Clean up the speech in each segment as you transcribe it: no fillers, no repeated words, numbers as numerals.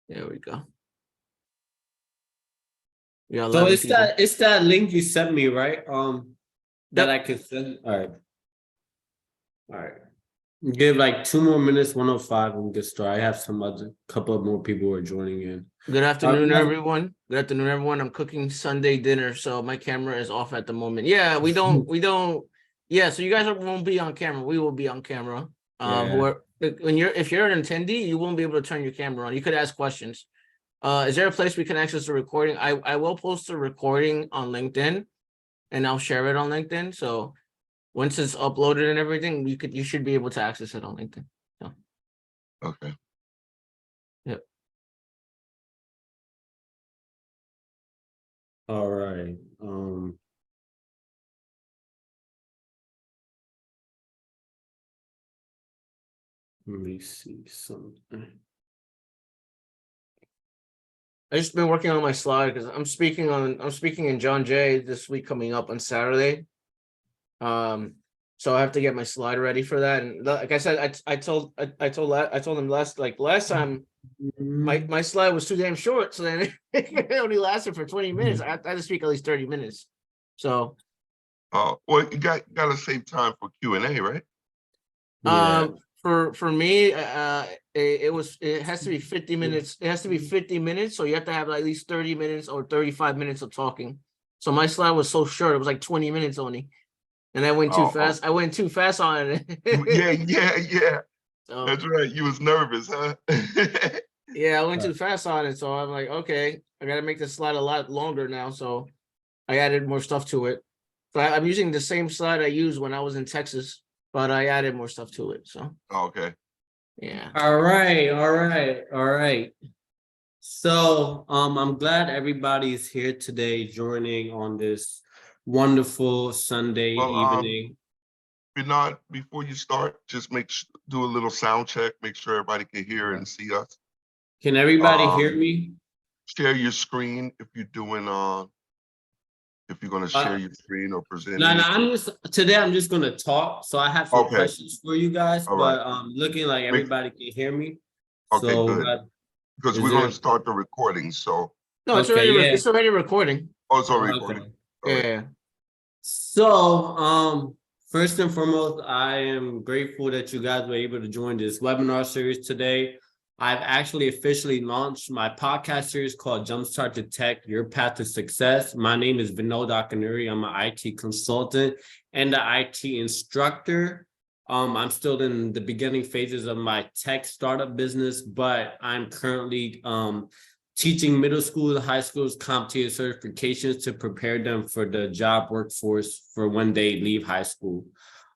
There we go. Yeah, So it's that link you sent me, right? That I can send. All right. Give like 2 more minutes, 1:05, and get started. I have some other couple of more people who are joining in. Good afternoon, everyone. Good afternoon, everyone. I'm cooking Sunday dinner, so my camera is off at the moment. Yeah, we don't. Yeah, so you guys won't be on camera. We will be on camera. If you're an attendee, you won't be able to turn your camera on. You could ask questions. Is there a place we can access the recording? I will post the recording on LinkedIn, and I'll share it on LinkedIn. So once it's uploaded and everything, you should be able to access it on LinkedIn. So. Okay. Yep. All right. Let me see something. I just been working on my slide because I'm speaking in John Jay this week coming up on Saturday. So I have to get my slide ready for that. And like I said, I told them last time my slide was too damn short, so then it only lasted for 20 minutes. I had to speak at least 30 minutes. So well, you got to save time for Q&A, right? Yeah. For me, it has to be 50 minutes. It has to be 50 minutes, so you have to have at least 30 minutes or 35 minutes of talking. So my slide was so short, it was like 20 minutes only. And I went too fast. I went too fast on it. Yeah. So, that's right. You was nervous, huh? yeah, I went too fast on it. So I'm like, okay, I got to make the slide a lot longer now. So I added more stuff to it. So I'm using the same slide I used when I was in Texas, but I added more stuff to it. So. Okay. Yeah. All right. So I'm glad everybody's here today joining on this wonderful Sunday evening. Vinod, before you start, just do a little sound check, make sure everybody can hear and see us. Can everybody hear me? Share your screen if you're doing if you're gonna share your screen or present. No, I'm just gonna talk. So I have some questions for you guys, but looking like everybody can hear me. Okay, so, good. Because we're gonna start the recording. So no, it's already recording. Oh, it's already recording. Yeah. So first and foremost, I am grateful that you guys were able to join this webinar series today. I've actually officially launched my podcast series called Jumpstart to Tech, Your Path to Success. My name is Vinod Akunuri. I'm an IT consultant and an IT instructor. I'm still in the beginning phases of my tech startup business, but I'm currently teaching middle school and high schools CompTIA certifications to prepare them for the job workforce for when they leave high school.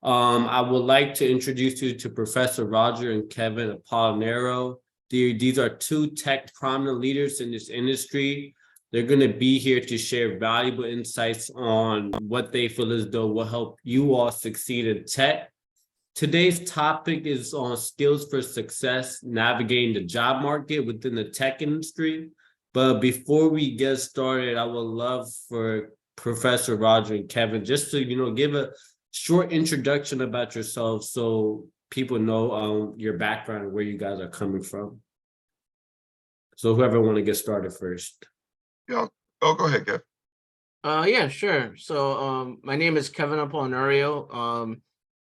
I would like to introduce you to Professor Roger and Kevin Apollinero. These are two tech prominent leaders in this industry. They're going to be here to share valuable insights on what they feel as though will help you all succeed in tech. Today's topic is on skills for success, navigating the job market within the tech industry. But before we get started, I would love for Professor Roger and Kevin just to, give a short introduction about yourselves so people know your background and where you guys are coming from. So whoever want to get started first. Yeah. Oh, go ahead, Kev. Yeah, sure. So my name is Kevin Apollinero.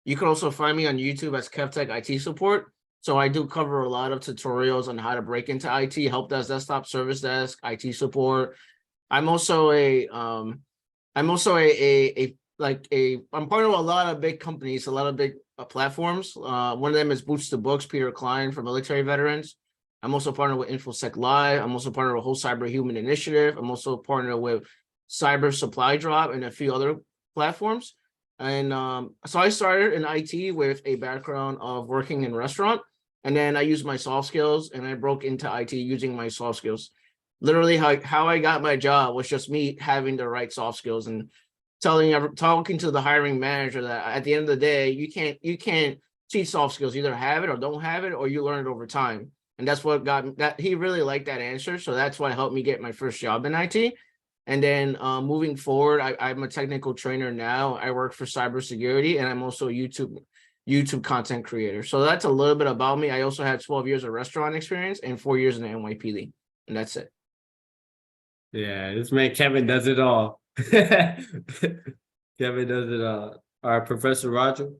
You can also find me on YouTube as Kevtech IT support. So I do cover a lot of tutorials on how to break into IT, Helpdesk, desktop, service desk, IT support. I'm also I'm part of a lot of big companies, a lot of big platforms. One of them is Boots to Books, Peter Klein for military veterans. I'm also partnered with InfoSec Live. I'm also partnered with Whole Cyber Human Initiative. I'm also partnered with Cyber Supply Drop and a few other platforms. And so I started in IT with a background of working in restaurant. And then I used my soft skills and I broke into IT using my soft skills. Literally how I got my job was just me having the right soft skills and talking to the hiring manager that at the end of the day, you can't teach soft skills. You either have it or don't have it, or you learn it over time. And that's what got me that he really liked that answer. So that's what helped me get my first job in IT. And then moving forward, I'm a technical trainer now. I work for cybersecurity, and I'm also a YouTube YouTube content creator. So that's a little bit about me. I also had 12 years of restaurant experience and 4 years in the NYPD, and that's it. Yeah, this man Kevin does it all. Kevin does it all. All right, Professor Roger.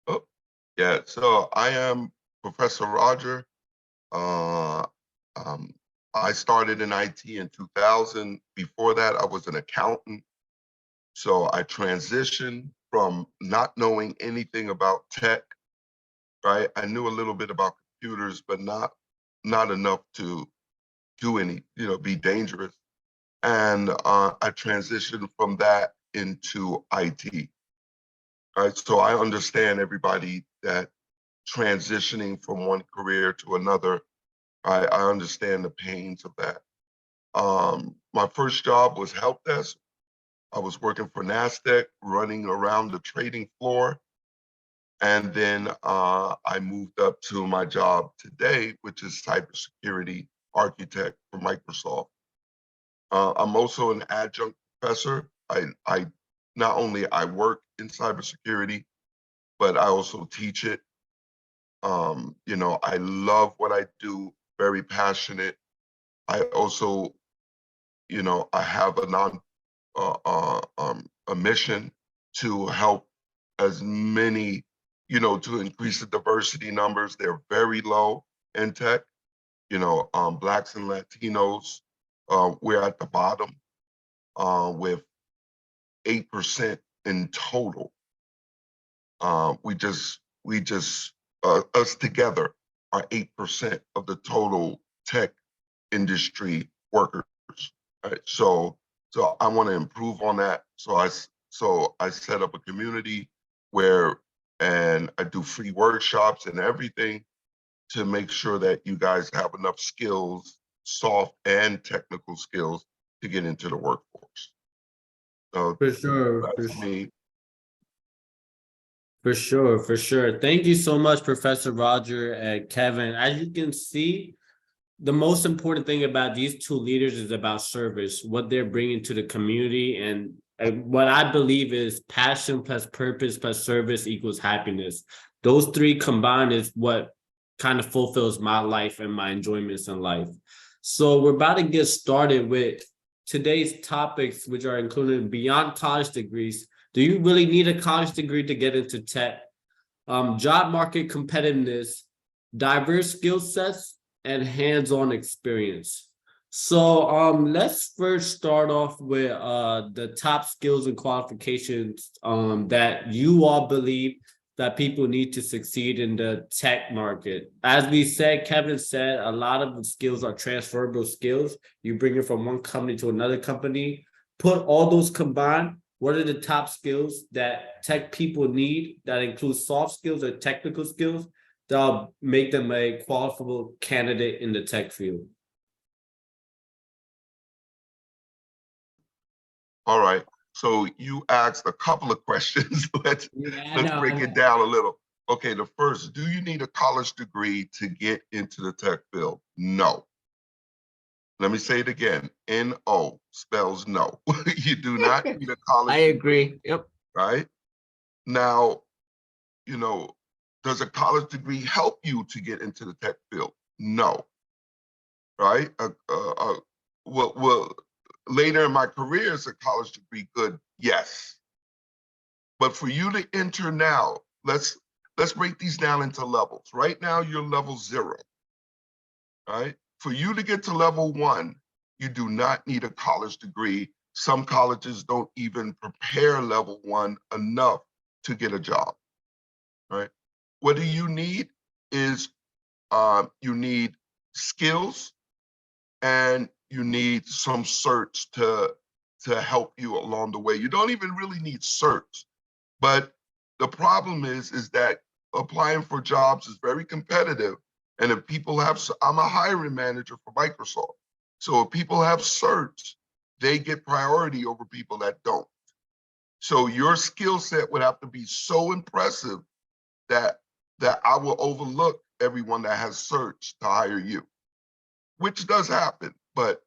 Oh, yeah. So I am Professor Roger. Uh, um, I started in IT in 2000. Before that, I was an accountant. So I transitioned from not knowing anything about tech, right? I knew a little bit about computers, but not enough to do any, be dangerous. And I transitioned from that into IT, right? So I understand everybody that transitioning from one career to another, I understand the pains of that. My first job was Helpdesk. I was working for NASDAQ, running around the trading floor. And then I moved up to my job today, which is cybersecurity architect for Microsoft. I'm also an adjunct professor. I not only I work in cybersecurity, but I also teach it. I love what I do, very passionate. I also, I have a mission to help as many, to increase the diversity numbers. They're very low in tech. Blacks and Latinos, we're at the bottom with 8% in total. Us together are 8% of the total tech industry workers. Right? So I want to improve on that. So I set up a community and I do free workshops and everything to make sure that you guys have enough skills, soft and technical skills, to get into the workforce. So For sure. that's me. For sure, for sure. Thank you so much, Professor Roger and Kevin. As you can see, the most important thing about these two leaders is about service, what they're bringing to the community. And what I believe is passion plus purpose plus service equals happiness. Those three combined is what kind of fulfills my life and my enjoyments in life. So we're about to get started with today's topics, which are included beyond college degrees. Do you really need a college degree to get into tech? Job market competitiveness, diverse skill sets, and hands-on experience. So let's first start off with the top skills and qualifications that you all believe that people need to succeed in the tech market. As we said, Kevin said, a lot of the skills are transferable skills. You bring it from one company to another company. Put all those combined, what are the top skills that tech people need that include soft skills or technical skills that'll make them a qualifiable candidate in the tech field? All right. So you asked a couple of questions. Let's break it down a little. Okay, the first, do you need a college degree to get into the tech field? No. Let me say it again. N-O spells no. You do not need a college I agree. degree, Yep. right? Now, does a college degree help you to get into the tech field? No. Right? Well, later in my career, is a college degree good? Yes. But for you to enter now, let's break these down into levels. Right now, you're level 0. Right? For you to get to level 1, you do not need a college degree. Some colleges don't even prepare level 1 enough to get a job. Right? What do you need is you need skills, and you need some certs to help you along the way. You don't even really need certs, but the problem is that applying for jobs is very competitive. And if people have, I'm a hiring manager for Microsoft. So if people have certs, they get priority over people that don't. So your skill set would have to be so impressive that I will overlook everyone that has certs to hire you, which does happen. But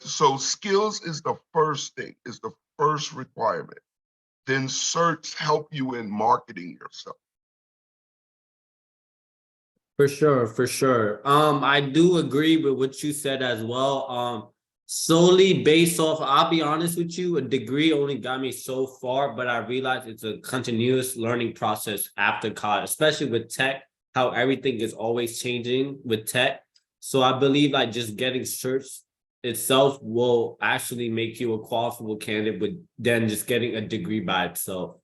so skills is the first thing, is the first requirement. then certs help you in marketing yourself. For sure, for sure. I do agree with what you said as well. Solely based off, I'll be honest with you, a degree only got me so far, but I realized it's a continuous learning process after college, especially with tech, how everything is always changing with tech. So I believe like just getting certs itself will actually make you a qualifiable candidate, but then just getting a degree by itself.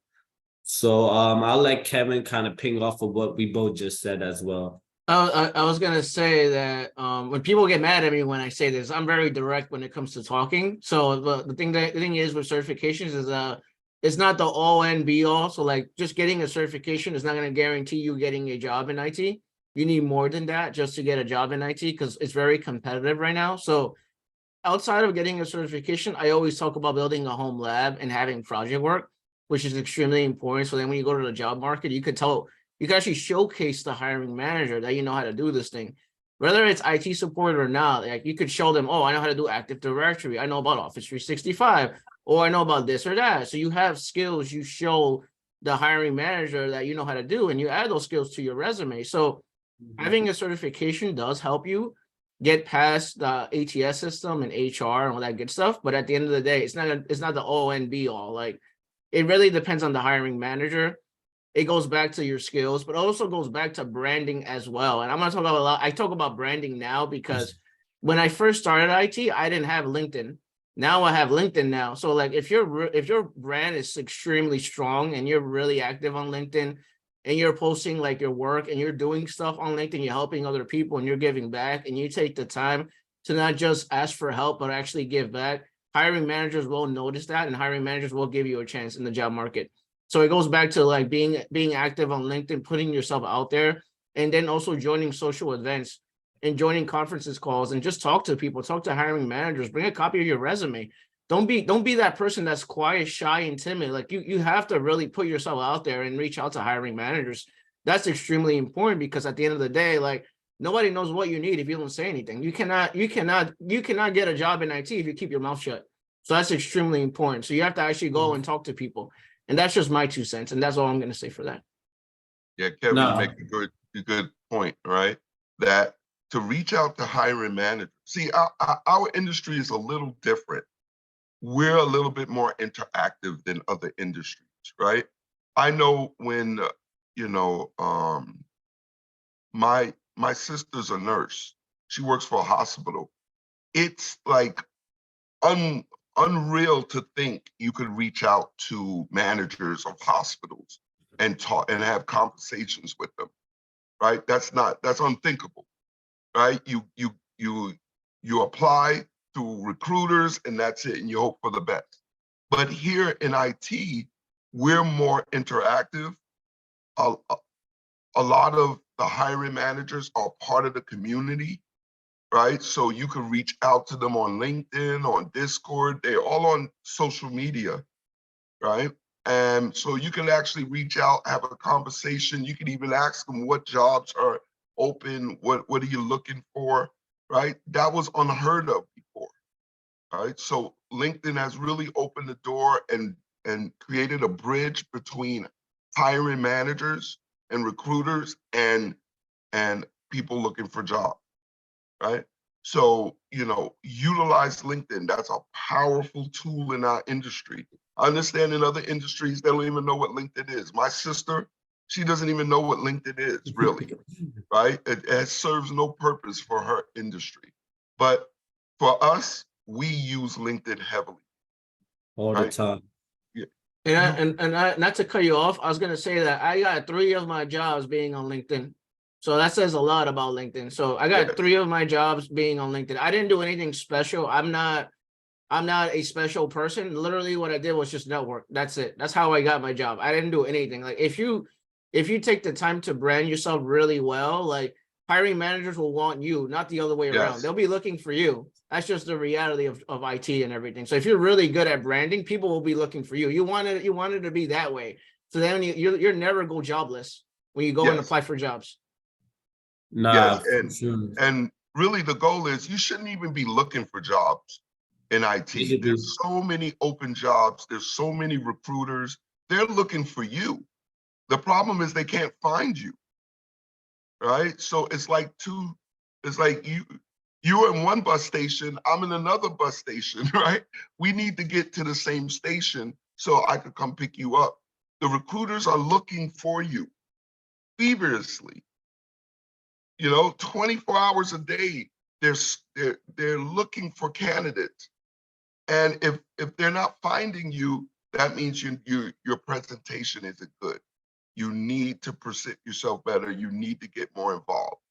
So I'll let Kevin kind of ping off of what we both just said as well. I was gonna say that when people get mad at me when I say this, I'm very direct when it comes to talking. So the thing is with certifications is it's not the all and be all. So like just getting a certification is not gonna guarantee you getting a job in IT. You need more than that just to get a job in IT because it's very competitive right now. So outside of getting a certification, I always talk about building a home lab and having project work, which is extremely important. So then when you go to the job market, you can actually showcase the hiring manager that you know how to do this thing. Whether it's IT support or not, like you could show them, oh, I know how to do Active Directory. I know about Office 365, or I know about this or that. So you have skills you show the hiring manager that you know how to do, and you add those skills to your resume. So having a certification does help you get past the ATS system and HR and all that good stuff. But at the end of the day, it's not the all and be all. Like it really depends on the hiring manager. It goes back to your skills, but also goes back to branding as well. And I'm going to talk about a lot. I talk about branding now because when I first started IT, I didn't have LinkedIn. Now I have LinkedIn now. So like if your brand is extremely strong and you're really active on LinkedIn and you're posting like your work and you're doing stuff on LinkedIn, you're helping other people and you're giving back and you take the time to not just ask for help, but actually give back, hiring managers will notice that and hiring managers will give you a chance in the job market. So it goes back to like being active on LinkedIn, putting yourself out there, and then also joining social events and joining conferences calls and just talk to people, talk to hiring managers, bring a copy of your resume. Don't be that person that's quiet, shy, and timid. Like you have to really put yourself out there and reach out to hiring managers. That's extremely important because at the end of the day, like nobody knows what you need if you don't say anything. You cannot get a job in IT if you keep your mouth shut. So that's extremely important. So you have to actually go and talk to people. And that's just my 2 cents. And that's all I'm going to say for that. Yeah, Kevin, No. you make a good point, right? That to reach out to hiring managers. See, our industry is a little different. We're a little bit more interactive than other industries, right? I know when, my sister's a nurse. She works for a hospital. It's like unreal to think you could reach out to managers of hospitals and talk and have conversations with them, right? That's unthinkable, right? You apply through recruiters and that's it, and you hope for the best. But here in IT, we're more interactive. A lot of the hiring managers are part of the community, right? So you can reach out to them on LinkedIn, on Discord. They're all on social media, right? And so you can actually reach out, have a conversation. You can even ask them what jobs are open, what are you looking for, right? That was unheard of before, right? So LinkedIn has really opened the door and created a bridge between hiring managers and recruiters and people looking for jobs, right? So, utilize LinkedIn. That's a powerful tool in our industry. I understand in other industries, they don't even know what LinkedIn is. My sister, she doesn't even know what LinkedIn is, really, right? It serves no purpose for her industry. But for us, we use LinkedIn heavily. All right? the time. Yeah. And not to cut you off, I was going to say that I got 3 of my jobs being on LinkedIn. So that says a lot about LinkedIn. So I got 3 of my jobs being on LinkedIn. I didn't do anything special. I'm not a special person. Literally what I did was just network. That's it. That's how I got my job. I didn't do anything. Like if you take the time to brand yourself really well, like hiring managers will want you, not the other way around. Yes. They'll be looking for you. That's just the reality of IT and everything. So if you're really good at branding, people will be looking for you. You want it to be that way. So then you're never go jobless when you go and apply for jobs. Nah, Yes, sure. and really the goal is you shouldn't even be looking for jobs in IT. There's so many open jobs. There's so many recruiters. they're looking for you. The problem is they can't find you, right? So it's like you're in one bus station, I'm in another bus station, right? We need to get to the same station so I could come pick you up. The recruiters are looking for you feverishly, 24 hours a day. They're looking for candidates. And if they're not finding you, that means your presentation isn't good. You need to present yourself better. You need to get more involved.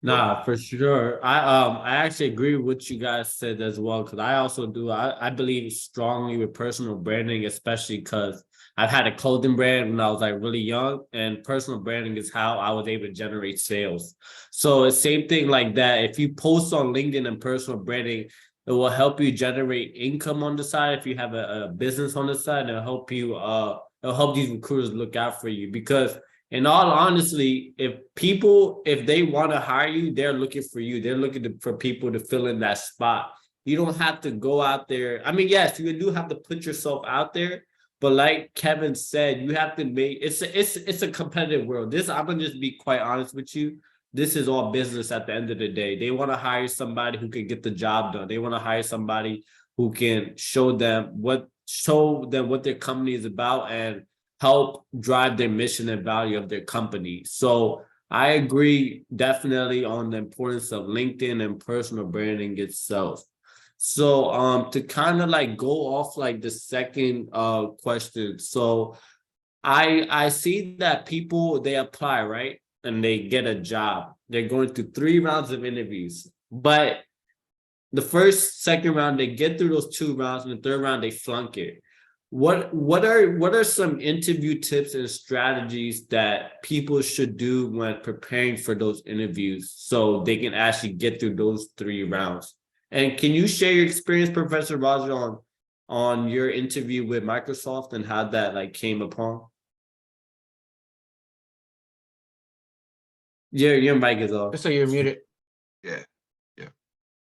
Nah, for sure. I actually agree with what you guys said as well, because I also do. I believe strongly with personal branding, especially because I've had a clothing brand when I was like really young, and personal branding is how I was able to generate sales. So it's same thing like that. If you post on LinkedIn and personal branding, it will help you generate income on the side. If you have a business on the side, it'll help you. It'll help these recruiters look out for you, because in all honestly, if they want to hire you, they're looking for you. They're looking for people to fill in that spot. You don't have to go out there. I mean, yes, you do have to put yourself out there, but like Kevin said, you have to make it's a competitive world. I'm gonna just be quite honest with you. This is all business at the end of the day. They want to hire somebody who can get the job done. They want to hire somebody who can show them what their company is about and help drive their mission and value of their company. So I agree definitely on the importance of LinkedIn and personal branding itself. So to kind of like go off like the second question. So I see that people, they apply, right? And they get a job. They're going through 3 rounds of interviews. But the first, second round, they get through those 2 rounds, and the third round they flunk it. What are some interview tips and strategies that people should do when preparing for those interviews so they can actually get through those 3 rounds? And can you share your experience, Professor Roger, on your interview with Microsoft and how that like came upon? Your mic is off. So you're muted. Yeah.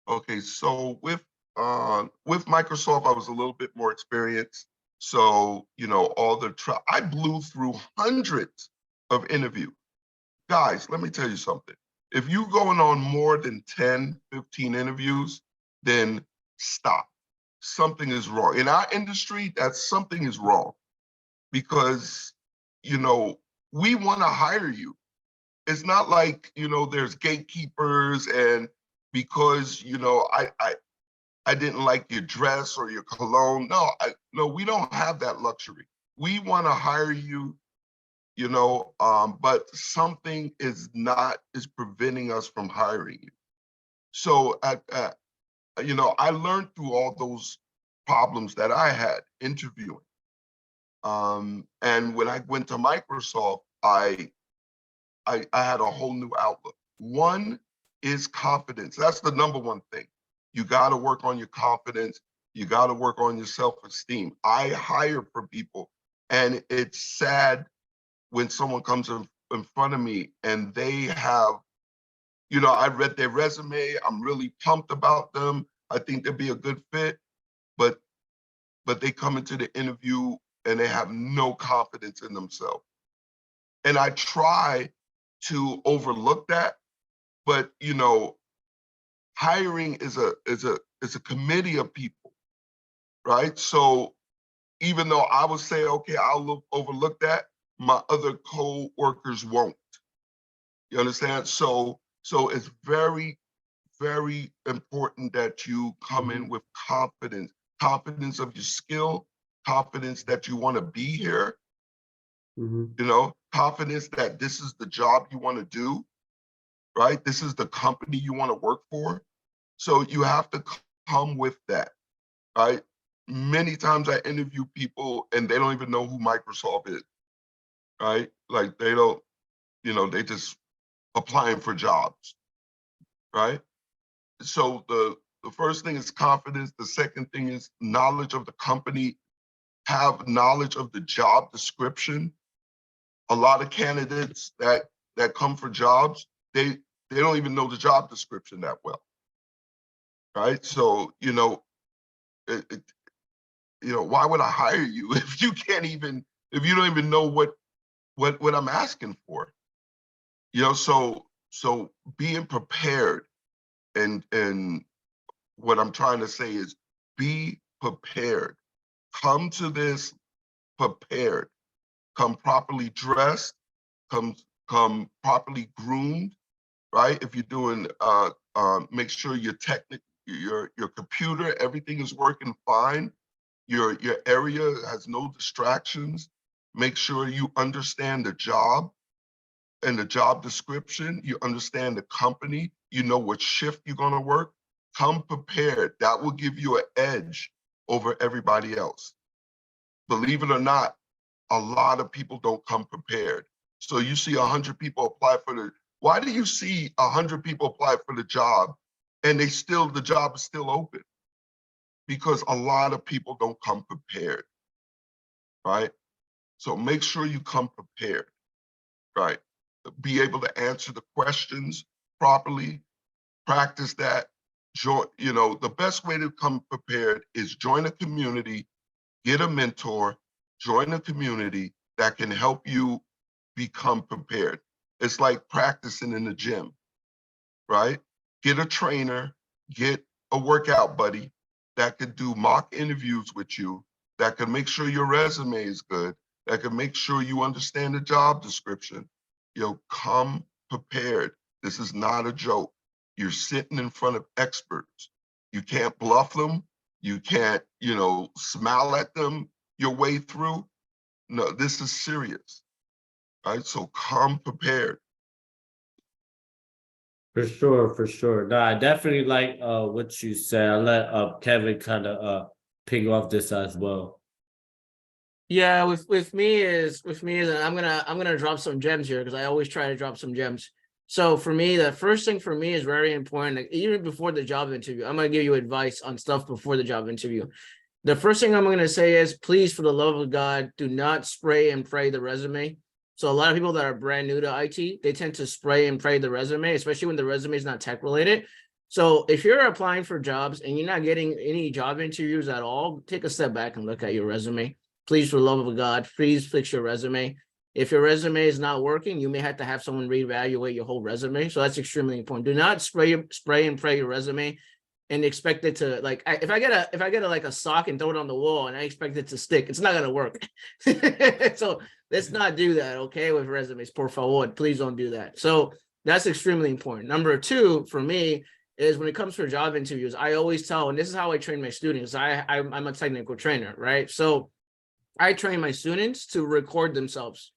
Okay, so with Microsoft, I was a little bit more experienced. So, I blew through hundreds of interviews. Guys, let me tell you something. If you're going on more than 10, 15 interviews, then stop. Something is wrong. In our industry, something is wrong, because, we want to hire you. It's not like, there's gatekeepers, and because, I didn't like your dress or your cologne. No, we don't have that luxury. We want to hire you, but something is preventing us from hiring you. So I learned through all those problems that I had interviewing. And when I went to Microsoft, I had a whole new outlook. One is confidence. That's the number one thing. You got to work on your confidence. You got to work on your self-esteem. I hire for people, and it's sad when someone comes in front of me and they have, I read their resume. I'm really pumped about them. I think they'd be a good fit, but they come into the interview and they have no confidence in themselves. And I try to overlook that, but hiring is a committee of people, right? So even though I would say, okay, I'll overlook that, my other co-workers won't. You understand? So it's very, very important that you come in with confidence of your skill, confidence that you want to be here, confidence that this is the job you want to do, right? This is the company you want to work for. So you have to come with that, right? Many times I interview people and they don't even know who Microsoft is, right? Like they don't, they just applying for jobs, right? So the first thing is confidence. The second thing is knowledge of the company, have knowledge of the job description. A lot of candidates that come for jobs, they don't even know the job description that well, right? So, why would I hire you if you don't even know what I'm asking for? So being prepared, and what I'm trying to say is be prepared. Come to this prepared. Come properly dressed. Come properly groomed. Right? If you're doing, make sure your computer, everything is working fine. Your area has no distractions. Make sure you understand the job and the job description. You understand the company. You know what shift you're going to work. Come prepared. That will give you an edge over everybody else. Believe it or not, a lot of people don't come prepared. So you see 100 people apply why do you see 100 people apply for the job and the job is still open? Because a lot of people don't come prepared, right? So make sure you come prepared, right? Be able to answer the questions properly, practice that. The best way to come prepared is join a community, get a mentor, join a community that can help you become prepared. It's like practicing in the gym, right? Get a trainer, get a workout buddy that could do mock interviews with you, that can make sure your resume is good, that can make sure you understand the job description. Come prepared. This is not a joke. You're sitting in front of experts. You can't bluff them. You can't, smile at them your way through. No, this is serious, right? So come prepared. For sure, for sure. No, I definitely like what you said. I'll let Kevin kind of ping off this as well. Yeah, with me is I'm gonna drop some gems here because I always try to drop some gems. So for me, the first thing for me is very important. Like, even before the job interview, I'm gonna give you advice on stuff before the job interview. The first thing I'm gonna say is, please, for the love of God, do not spray and pray the resume. So a lot of people that are brand new to IT, they tend to spray and pray the resume, especially when the resume is not tech related. So if you're applying for jobs and you're not getting any job interviews at all, take a step back and look at your resume. Please, for the love of God, please fix your resume. If your resume is not working, you may have to have someone reevaluate your whole resume. So that's extremely important. Do not spray and pray your resume and expect it to, like, if I get a sock and throw it on the wall and I expect it to stick, it's not gonna work. So let's not do that, okay? With resumes, por favor, please don't do that. So that's extremely important. Number two for me is, when it comes to job interviews, I always tell, and this is how I train my students. I'm a technical trainer, right? So I train my students to record themselves.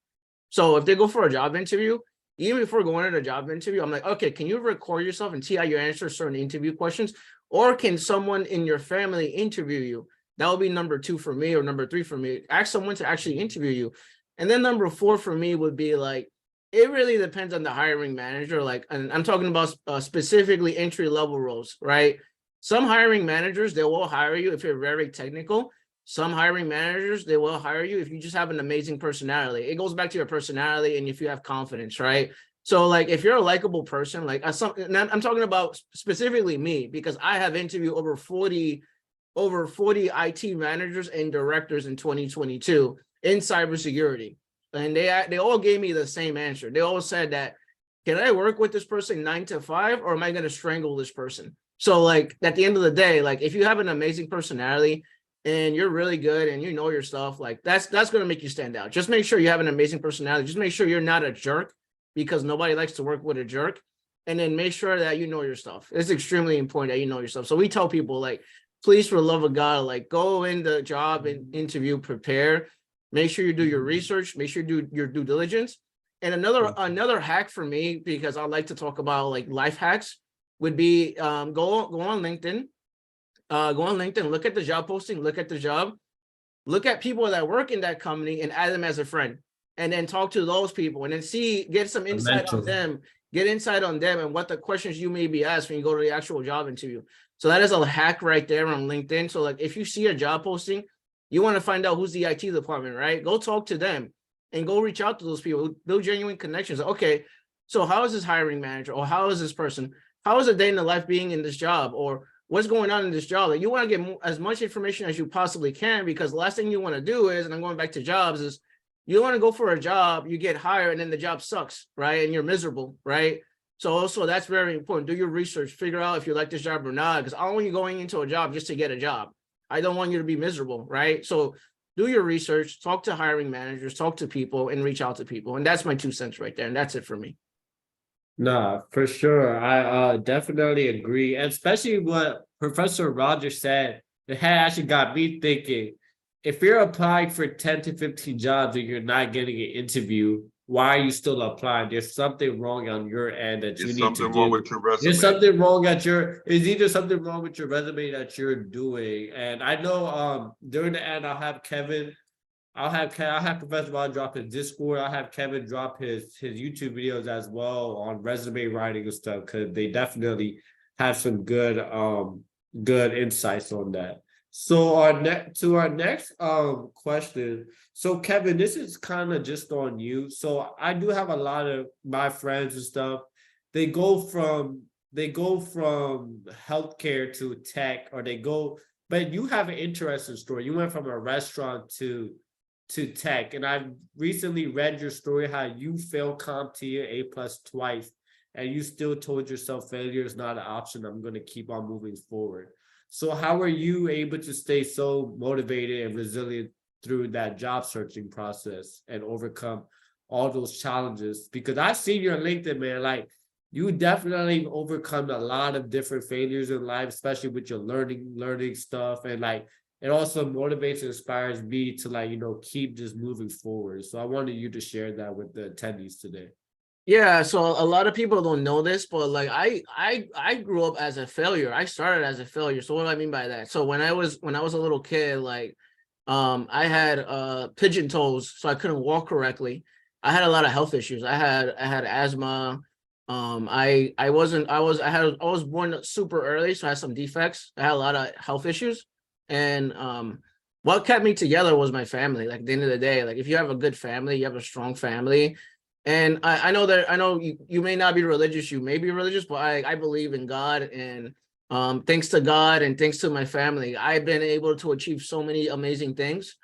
So if they go for a job interview, even before going to the job interview, I'm like, okay, can you record yourself and see how you answer certain interview questions? Or can someone in your family interview you? That would be number two for me, or number three for me. Ask someone to actually interview you. And then number four for me would be, like, it really depends on the hiring manager. Like, and I'm talking about specifically entry level roles, right? Some hiring managers, they will hire you if you're very technical. Some hiring managers, they will hire you if you just have an amazing personality. It goes back to your personality and if you have confidence, right? So, like, if you're a likable person, like, I'm talking about specifically me, because I have interviewed over 40 IT managers and directors in 2022 in cybersecurity. And they all gave me the same answer. They all said that, can I work with this person 9 to 5, or am I going to strangle this person? So, like, at the end of the day, like, if you have an amazing personality and you're really good and you know your stuff, like, that's going to make you stand out. Just make sure you have an amazing personality. Just make sure you're not a jerk, because nobody likes to work with a jerk. And then make sure that you know your stuff. It's extremely important that you know your stuff. So we tell people, like, please, for the love of God, like, go in the job and interview, prepare, make sure you do your research, make sure you do your due diligence. And another hack for me, because I like to talk about, like, life hacks, would be go on LinkedIn. Go on LinkedIn, look at the job posting, look at the job, look at people that work in that company and add them as a friend, and then talk to those people and then get some insight on them, and what the questions you may be asked when you go to the actual job interview. So that is a hack right there on LinkedIn. So, like, if you see a job posting, you want to find out who's the IT department, right? Go talk to them and go reach out to those people, build genuine connections. Okay, so how is this hiring manager, or how is this person? How is a day in the life being in this job? Or what's going on in this job. Like, you want to get as much information as you possibly can, because the last thing you want to do is, and I'm going back to jobs, is you want to go for a job, you get hired, and then the job sucks, right? And you're miserable, right? So also that's very important. Do your research, figure out if you like this job or not, because I don't want you going into a job just to get a job. I don't want you to be miserable, right? So do your research, talk to hiring managers, talk to people, and reach out to people. And that's my 2 cents right there. And that's it for me. Nah, for sure. I definitely agree. And especially what Professor Rogers said, it had actually got me thinking, if you're applying for 10 to 15 jobs and you're not getting an interview, why are you still applying? There's something wrong on your end that you There's need to something do. wrong with your resume. There's something wrong at your, is either something wrong with your resume that you're doing. And I know during the end, I'll have Professor Ron drop his Discord. I'll have Kevin drop his YouTube videos as well on resume writing and stuff, because they definitely have some good insights on that. So our next question. So Kevin, this is kind of just on you. So I do have a lot of my friends and stuff. They go from healthcare to tech, but you have an interesting story. You went from a restaurant to tech, and I've recently read your story how you failed CompTIA A+ twice, and you still told yourself failure is not an option. I'm going to keep on moving forward. So how are you able to stay so motivated and resilient through that job searching process and overcome all those challenges? Because I've seen your LinkedIn, man, like you definitely overcome a lot of different failures in life, especially with your learning stuff. And like, it also motivates and inspires me to, like, keep just moving forward. So I wanted you to share that with the attendees today. Yeah, so a lot of people don't know this, but like I grew up as a failure. I started as a failure. So what do I mean by that? So when I was a little kid, like I had pigeon toes, so I couldn't walk correctly. I had a lot of health issues. I had asthma. I was born super early, so I had some defects. I had a lot of health issues. And what kept me together was my family. Like at the end of the day, like if you have a good family, you have a strong family. And I know you may not be religious, you may be religious, but I believe in God, and thanks to God and thanks to my family, I've been able to achieve so many amazing things.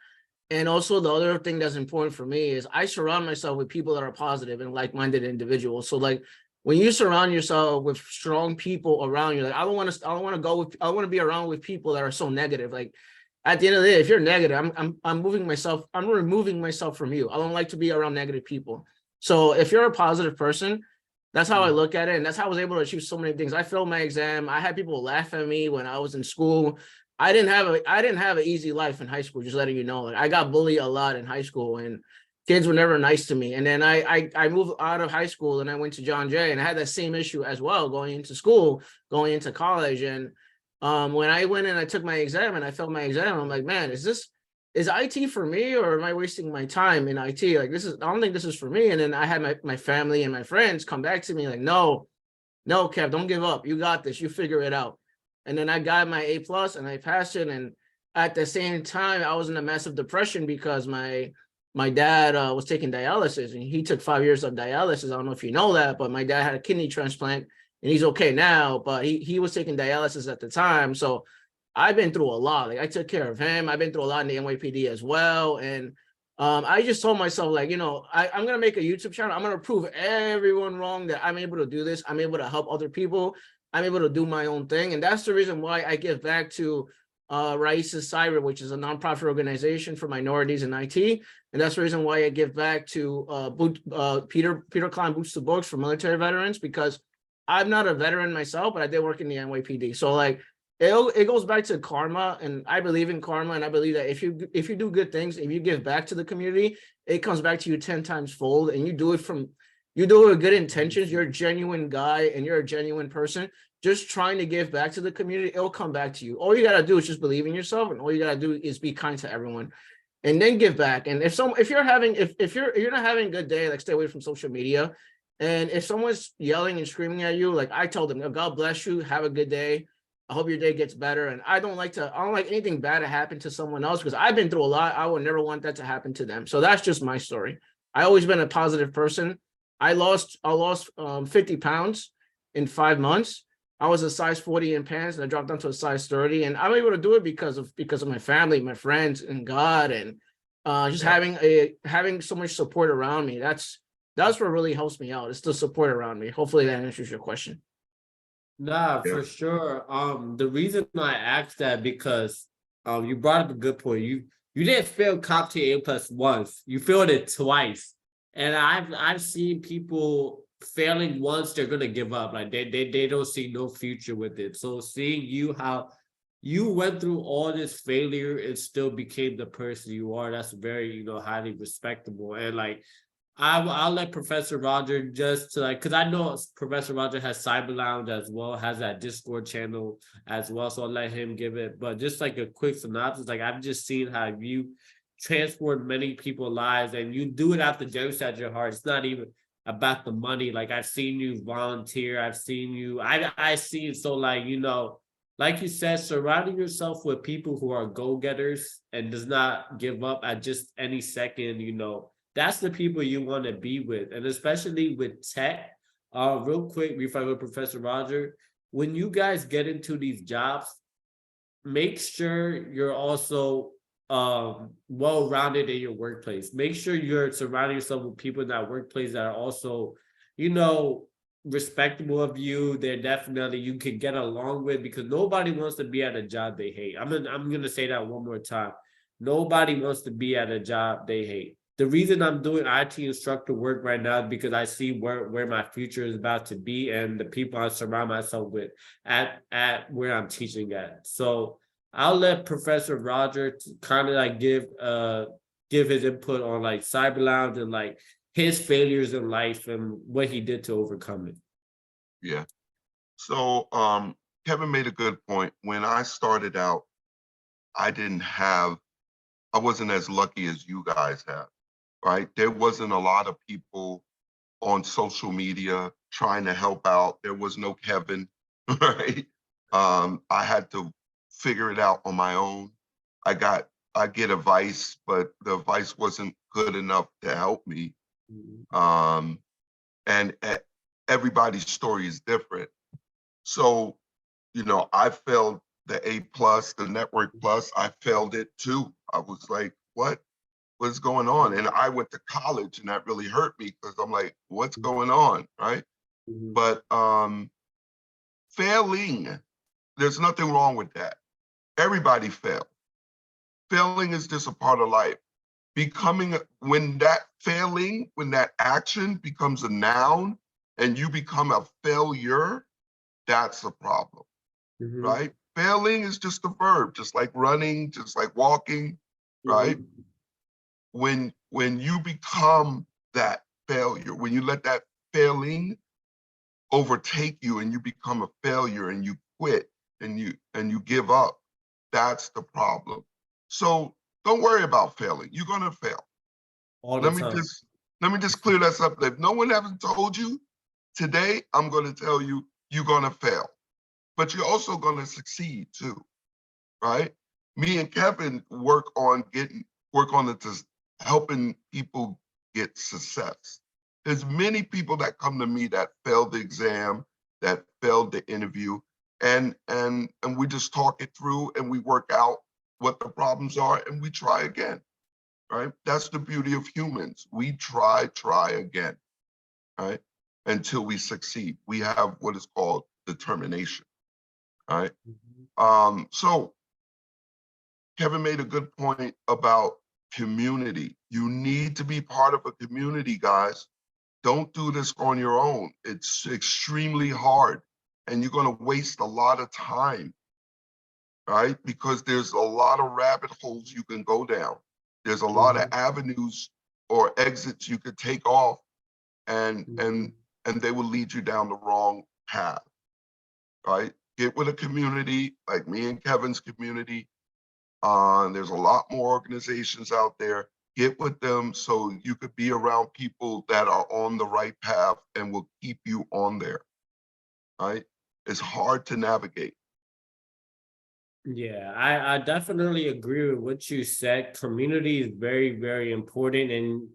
And also the other thing that's important for me is I surround myself with people that are positive and like-minded individuals. So like when you surround yourself with strong people around you, like I don't want to be around with people that are so negative. Like at the end of the day, if you're negative, I'm removing myself from you. I don't like to be around negative people. So if you're a positive person, that's how I look at it. And that's how I was able to achieve so many things. I failed my exam. I had people laugh at me when I was in school. I didn't have an easy life in high school, just letting you know. Like I got bullied a lot in high school, and kids were never nice to me. And then I moved out of high school and I went to John Jay, and I had that same issue as well, going into school, going into college. And when I went and I took my exam and I failed my exam, I'm like, man, is IT for me, or am I wasting my time in IT? Like I don't think this is for me. And then I had my family and my friends come back to me like, no, Kev, don't give up. You got this. You figure it out. And then I got my A+ and I passed it. And at the same time, I was in a massive depression because my dad was taking dialysis, and he took 5 years of dialysis. I don't know if you know that, but my dad had a kidney transplant and he's okay now, but he was taking dialysis at the time. So I've been through a lot. Like I took care of him. I've been through a lot in the NYPD as well. And I just told myself, like, I'm going to make a YouTube channel. I'm going to prove everyone wrong that I'm able to do this. I'm able to help other people. I'm able to do my own thing. And that's the reason why I give back to Raíces Cyber, which is a nonprofit organization for minorities in IT. And that's the reason why I give back to Peter Klein Boots to Books for military veterans, because I'm not a veteran myself, but I did work in the NYPD. So like, it goes back to karma, and I believe in karma, and I believe that if you do good things, if you give back to the community, it comes back to you 10 times fold. And you do it with good intentions. You're a genuine guy and you're a genuine person just trying to give back to the community. It'll come back to you. All you gotta do is just believe in yourself, and all you gotta do is be kind to everyone, and then give back. And if you're not having a good day, like stay away from social media. And if someone's yelling and screaming at you, like I tell them, God bless you, have a good day. I hope your day gets better. And I don't like anything bad to happen to someone else, because I've been through a lot. I would never want that to happen to them. So that's just my story. I always been a positive person. I lost 50 pounds in 5 months. I was a size 40 in pants and I dropped down to a size 30. And I'm able to do it because of my family, my friends, and God, and just having so much support around me. That's what really helps me out. It's the support around me. Hopefully that answers your question. Nah, Yeah. for sure. The reason I asked that because you brought up a good point. You didn't fail CompTIA A+ once. You failed it twice. And I've seen people failing once, they're gonna give up. Like they don't see no future with it. So seeing you how you went through all this failure and still became the person you are, that's very, highly respectable. And like I'll let Professor Roger just to like, because I know Professor Roger has Cyber Lounge as well, has that Discord channel as well. So I'll let him give it. But just like a quick synopsis, like I've just seen how you transform many people's lives and you do it out the depths of your heart. It's not even about the money. Like I've seen you volunteer. I've seen you, I see it. So like, like you said, surrounding yourself with people who are go-getters and does not give up at just any second, that's the people you want to be with. And especially with tech, real quick, before I go to Professor Roger, when you guys get into these jobs, make sure you're also well-rounded in your workplace. Make sure you're surrounding yourself with people in that workplace that are also, respectable of you. They're definitely you can get along with, because nobody wants to be at a job they hate. I'm gonna say that one more time. Nobody wants to be at a job they hate. The reason I'm doing IT instructor work right now is because I see where my future is about to be and the people I surround myself with at where I'm teaching at. So I'll let Professor Roger kind of like give his input on like Cyber Lounge and like his failures in life and what he did to overcome it. Yeah. So Kevin made a good point. When I started out, I wasn't as lucky as you guys have, right? There wasn't a lot of people on social media trying to help out. There was no Kevin, right? I had to figure it out on my own. I get advice, but the advice wasn't good enough to help me. And everybody's story is different. So, I failed the A+, the Network Plus. I failed it too. I was like, what's going on? And I went to college and that really hurt me because I'm like, what's going on, right? But failing, there's nothing wrong with that. Everybody fails. Failing is just a part of life. When that action becomes a noun and you become a failure, that's a problem, right? Failing is just a verb, just like running, just like walking, right? When you become that failure, when you let that failing overtake you and you become a failure and you quit and you give up, that's the problem. So don't worry about failing. You're gonna fail. All the time. Let me just clear that up. If no one ever told you, today I'm gonna tell you you're gonna fail, but you're also gonna succeed too, right? Me and Kevin work on helping people get success. There's many people that come to me that failed the exam, that failed the interview, and we just talk it through and we work out what the problems are and we try again, right? That's the beauty of humans. We try again, right? Until we succeed. We have what is called determination, right? So Kevin made a good point about community. You need to be part of a community, guys. Don't do this on your own. It's extremely hard and you're gonna waste a lot of time, right? Because there's a lot of rabbit holes you can go down. There's a lot of avenues or exits you could take off and they will lead you down the wrong path, right? Get with a community like me and Kevin's community. There's a lot more organizations out there. Get with them so you could be around people that are on the right path and will keep you on there, right? It's hard to navigate. Yeah, I definitely agree with what you said. Community is very, very important. And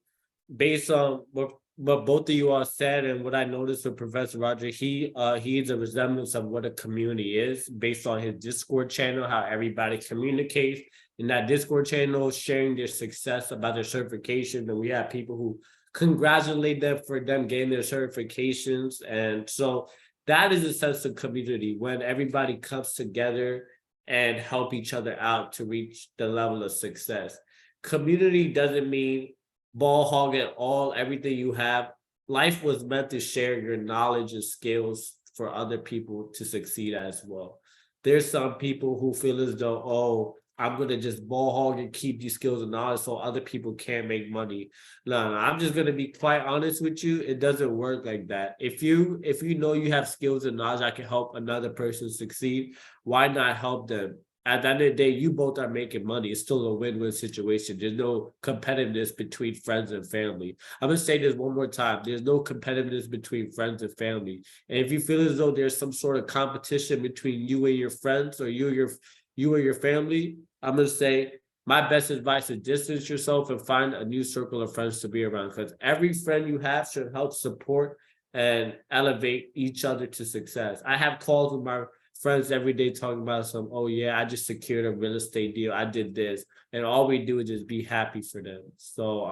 based on what what both of you all said and what I noticed with Professor Roger, he is a resemblance of what a community is based on his Discord channel, how everybody communicates in that Discord channel, sharing their success about their certification. And we have people who congratulate them for them getting their certifications. And so that is a sense of community when everybody comes together and help each other out to reach the level of success. Community doesn't mean ball hog it all, everything you have. Life was meant to share your knowledge and skills for other people to succeed as well. There's some people who feel as though, oh, I'm gonna just ball hog and keep these skills and knowledge so other people can't make money. No, I'm just gonna be quite honest with you. It doesn't work like that. If you know you have skills and knowledge that can help another person succeed, why not help them? At the end of the day, you both are making money. It's still a win-win situation. There's no competitiveness between friends and family. I'm gonna say this one more time. There's no competitiveness between friends and family. And if you feel as though there's some sort of competition between you and your friends or you and your family, I'm gonna say my best advice is distance yourself and find a new circle of friends to be around, because every friend you have should help support and elevate each other to success. I have calls with my friends every day talking about some, oh yeah, I just secured a real estate deal, I did this, and all we do is just be happy for them. So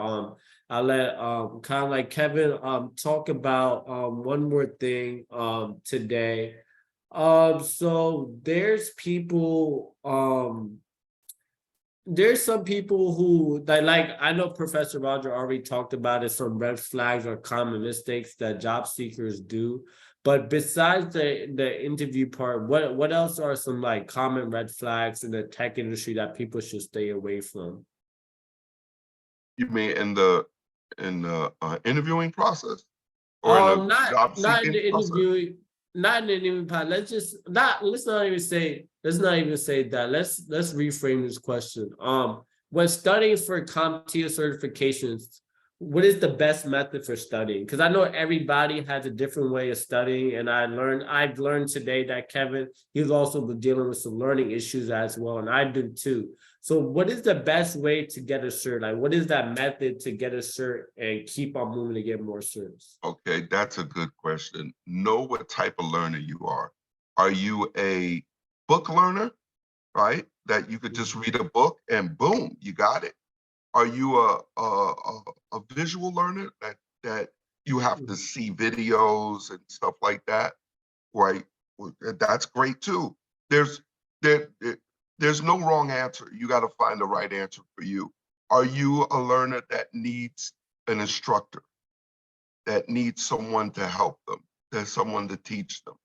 I'll let kind of like Kevin talk about one more thing today. So there's some people who like I know Professor Roger already talked about it, some red flags or common mistakes that job seekers do. But besides the interview part, what else are some like common red flags in the tech industry that people should stay away from? You mean in the interviewing process or in the job Not in seeking the process? interview, not in the interview part. Let's not even say that. Let's reframe this question. When studying for CompTIA certifications, what is the best method for studying? Because I know everybody has a different way of studying, and I've learned today that Kevin, he's also been dealing with some learning issues as well, and I do too. So what is the best way to get a cert? Like, what is that method to get a cert and keep on moving to get more certs? Okay, that's a good question. Know what type of learner you are. Are you a book learner, right? That you could just read a book and boom, you got it. Are you a visual learner that you have to see videos and stuff like that, right? Well, that's great too. There's there, there's no wrong answer. You got to find the right answer for you. Are you a learner that needs an instructor, that needs someone to help them, there's someone to teach them?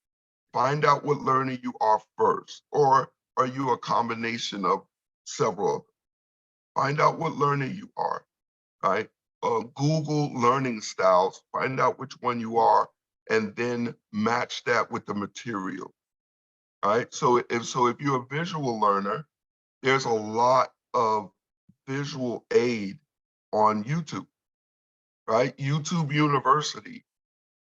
Find out what learner you are first, or are you a combination of several of them? Find out what learner you are, right? Google learning styles, find out which one you are, and then match that with the material, right? So if you're a visual learner, there's a lot of visual aid on YouTube, right? YouTube University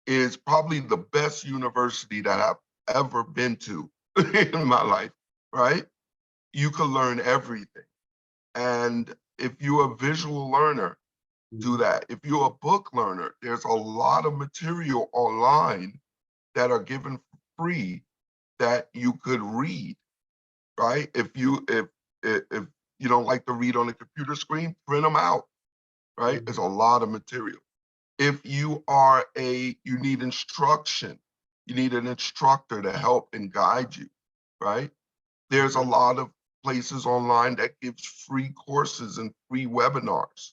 is probably the best university that I've ever been to in my life, right? You can learn everything. And if you're a visual learner, do that. If you're a book learner, there's a lot of material online that are given for free that you could read, right? If you don't like to read on the computer screen, print them out, right? There's a lot of material. If you need instruction, you need an instructor to help and guide you, right? There's a lot of places online that gives free courses and free webinars,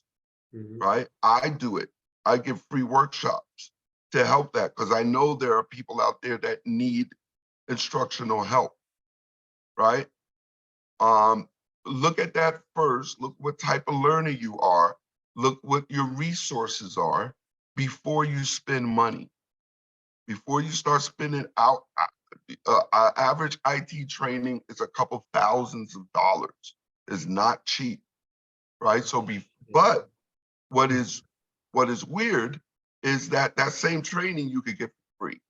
right? I do it. I give free workshops to help that because I know there are people out there that need instructional help, right? Look at that first. Look what type of learner you are. Look what your resources are before you spend money. Before you start spending out, average IT training is a couple thousands of dollars. It's not cheap, right? But what is weird is that same training you could get for free,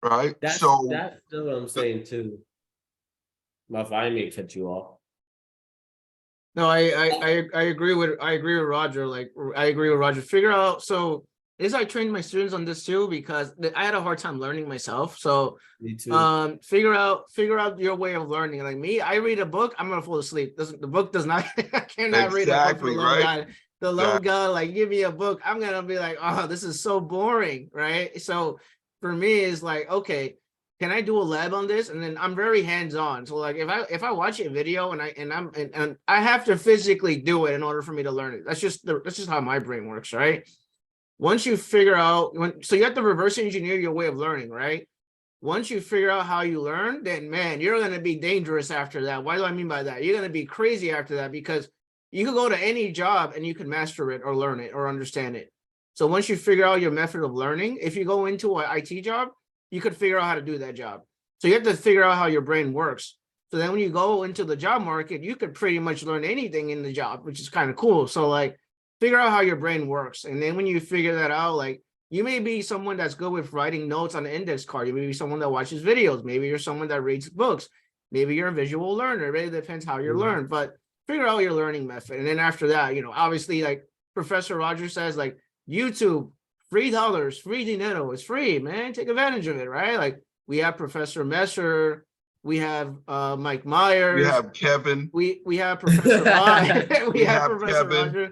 right? That's still what I'm saying too. My I may cut you off. No, I agree with Roger. Like I agree with Roger. Figure out, so is I trained my students on this too, because I had a hard time learning myself. So Me too. figure out your way of learning. Like me, I read a book, I'm gonna fall asleep. The book does not I cannot read a book for the Exactly, love of right? God. The love of God, like give me a book. I'm gonna be like, oh, this is so boring, right? So for me, it's like, okay, can I do a lab on this? And then I'm very hands-on. So like if I watch a video and I have to physically do it in order for me to learn it. That's just how my brain works, right? Once you figure out so you have to reverse engineer your way of learning, right? Once you figure out how you learn, then man, you're going to be dangerous after that. Why do I mean by that? You're going to be crazy after that, because you can go to any job and you can master it or learn it or understand it. So once you figure out your method of learning, if you go into an IT job, you could figure out how to do that job. So you have to figure out how your brain works. So then when you go into the job market, you could pretty much learn anything in the job, which is kind of cool. So like figure out how your brain works. And then when you figure that out, like you may be someone that's good with writing notes on an index card. You may be someone that watches videos. Maybe you're someone that reads books. Maybe you're a visual learner. It really depends how you learn, but figure out your learning method. And then after that, obviously like Professor Rogers says, like YouTube, $3, free dinero, it's free, man. Take advantage of it, right? Like we have Professor Messer, we have Mike Myers, We have Kevin. we have Professor Rogers, We have Professor Kevin. Rogers,